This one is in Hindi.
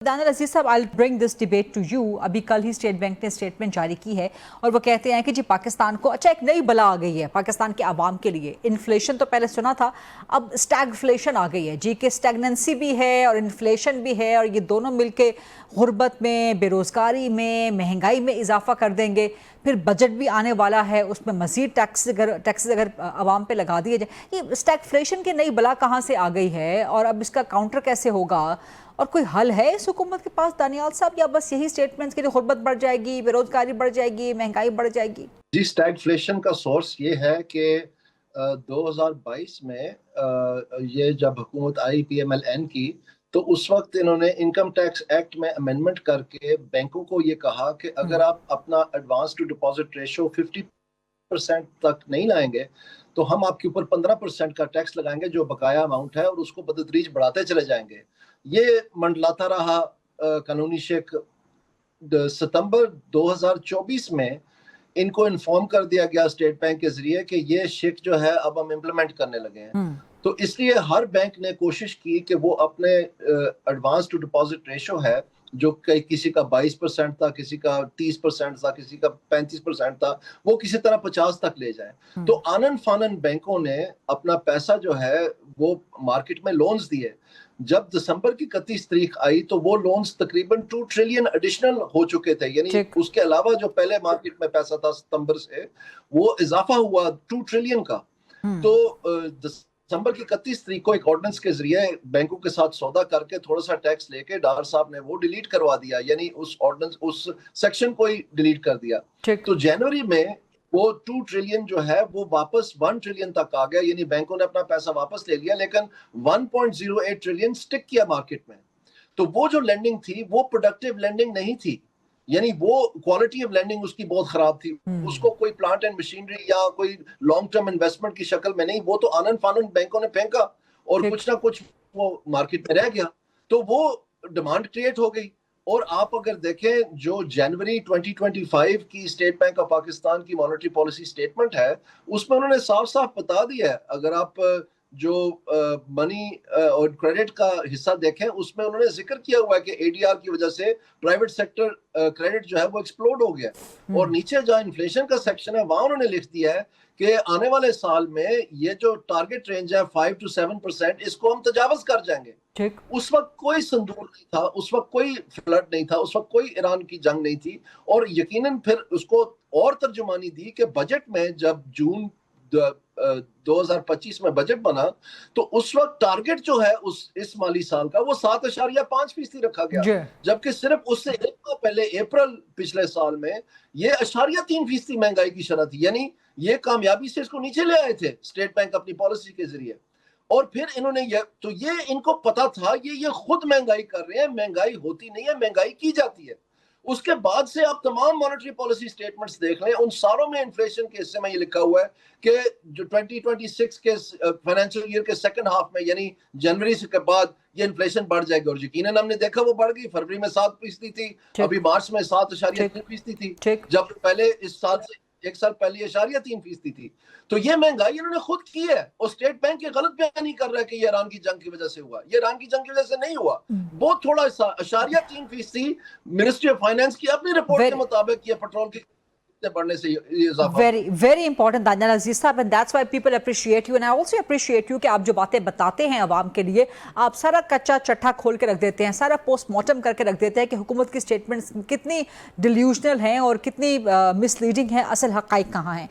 Daniel Aziz sahab, I bring this debate to you. अभी कल ही स्टेट बैंक ने स्टेटमेंट जारी की है और वो कहते हैं कि जी पाकिस्तान को एक नई बला आ गई है पाकिस्तान के आवाम के लिए। इन्फ्लेशन तो पहले सुना था, अब स्टैगफ्लेशन आ गई है जी, कि स्टैगनेंसी भी है और इन्फ्लेशन भी है और ये दोनों मिलके गुर्बत में, बेरोज़गारी में, महंगाई में इजाफा कर देंगे। फिर बजट भी आने वाला है, उसमें मज़ीद टैक्सेस अगर आवाम पे लगा दिए जाए। ये स्टैगफ्लेशन की नई बला कहाँ से आ गई है और अब इसका काउंटर कैसे होगा और कोई हल है इस हुकूमत के पास दानियाल साहब, या बस यही स्टेटमेंट्स के लिए गुर्बत बढ़ जाएगी, बेरोजगारी बढ़ जाएगी, महंगाई बढ़ जाएगी? जी, स्टैगफ्लेशन का सोर्स ये है कि 2022 में ये जब हुकूमत आई पीएमएलएन की, तो उस वक्त इन्होंने इनकम टैक्स एक्ट में अमेंडमेंट करके बैंकों को ये कहा कि अगर आप अपना एडवांस टू डिपॉजिट रेशो 50% तक नहीं लाएंगे तो हम आपके ऊपर 15% का टैक्स लगाएंगे जो बकाया अमाउंट है, और उसको बतदरीज बढ़ाते चले जाएंगे। ये मंडलाता रहा कानूनी शेख। सितंबर 2024 में इनको इन्फॉर्म कर दिया गया स्टेट बैंक के जरिए कि ये शिक जो है अब हम इम्प्लीमेंट करने लगे हैं। तो इसलिए हर बैंक ने कोशिश की कि वो अपने एडवांस टू डिपॉजिट रेशो है जो किसी का 22% था, किसी का 30% था, किसी का 35% था, वो किसी तरह 50 तक ले जाए। तो आनन फानन बैंकों ने अपना पैसा जो है वो मार्केट में लोन्स दिए। जब दिसंबर की 31 तारीख आई तो वो लोन्स तकरीबन 2 ट्रिलियन एडिशनल हो चुके थे, यानी उसके अलावा जो पहले मार्केट में पैसा था सितंबर से, वो इजाफा हुआ 2 ट्रिलियन का। तो दिसंबर की 31 तारीख को एक ऑर्डिनेंस के जरिए बैंकों के साथ सौदा करके थोड़ा सा टैक्स लेके डार साहब ने वो डिलीट करवा दिया, यानी उस ऑर्डिनेंस उस सेक्शन को ही डिलीट कर दिया। तो जनवरी में वो 2 ट्रिलियन जो है वो वापस 1 ट्रिलियन तक आ गया, यानी बैंकों ने अपना पैसा वापस ले लिया, लेकिन 1.08 ट्रिलियन स्टिक किया मार्केट में। तो वो जो लेंडिंग थी वो प्रोडक्टिव लेंडिंग नहीं थी, यानी वो क्वालिटी ऑफ लेंडिंग उसकी बहुत खराब थी। उसको कोई प्लांट एंड मशीनरी या कोई लॉन्ग टर्म इन्वेस्टमेंट की शक्ल में नहीं, वो तो आनन फानन बैंकों ने फेंका और कुछ ना कुछ वो मार्केट में रह गया, तो वो डिमांड क्रिएट हो गई। और आप अगर देखें जो जनवरी 2025 की स्टेट बैंक ऑफ पाकिस्तान की मॉनेटरी पॉलिसी स्टेटमेंट है, उसमें उन्होंने साफ साफ बता दिया है, अगर आप जो मनी और क्रेडिट का हिस्सा देखें उसमें उन्होंने जिक्र किया हुआ है कि एडीआर की वजह से प्राइवेट सेक्टर क्रेडिट जो है वो एक्सप्लोड हो गया। और नीचे जो इन्फ्लेशन का सेक्शन है वहां उन्होंने लिख दिया है कि आने वाले साल में ये जो टारगेट रेंज है 5 to 7%, इसको हम तजावज कर जाएंगे। उस वक्त कोई संदूर नहीं था, उस वक्त कोई फ्लड नहीं था, उस वक्त कोई ईरान की जंग नहीं थी, और यकीनन फिर उसको और तर्जुमानी दी कि बजट में जब जून 2025 में बजट बना तो उस वक्त टारगेट जो है इस माली साल का वो 7.5% रखा गया, जबकि सिर्फ उससे एक माह पहले अप्रैल पिछले साल में ये 3% महंगाई की शरह थी। यानी ये कामयाबी से इसको नीचे ले आए थे स्टेट बैंक अपनी पॉलिसी के जरिए। और फिर इन्होंने ये इनको पता था, ये खुद महंगाई कर रहे हैं, महंगाई होती नहीं है, महंगाई की जाती है। उसके बाद से आप तमाम मॉनेटरी पॉलिसी स्टेटमेंट्स देख लें, उन सारों में इन्फ्लेशन के हिस्से में ये लिखा हुआ है कि जो 2026 के फाइनेंशियल ईयर के सेकंड हाफ में, यानी जनवरी से के बाद ये इन्फ्लेशन बढ़ जाएगी। और यकीनन हमने देखा वो बढ़ गई। फरवरी में 7% थी, अभी मार्च में 7.3% थी, जब पहले इस साल से एक साल पहले 3% थी। तो ये महंगाई इन्होंने खुद की है, और स्टेट बैंक ये गलत बयान नहीं कर रहा है कि ये ईरान की जंग की वजह से हुआ। ये ईरान की जंग की वजह से नहीं हुआ, बहुत थोड़ा सा 3% मिनिस्ट्री ऑफ फाइनेंस की अपनी रिपोर्ट के मुताबिक ये पेट्रोल की बढ़ने से very important दानियल अजीज साहब, and that's why people appreciate you and I also appreciate you कि आप जो बातें बताते हैं आवाम के लिए, आप सारा कच्चा चट्टा खोल के रख देते हैं, सारा पोस्टमार्टम करके रख देते हैं कि हुकूमत की स्टेटमेंट्स कितनी डिल्यूजनल हैं और कितनी मिसलीडिंग हैं, असल हक़ाइक़ कहाँ हैं।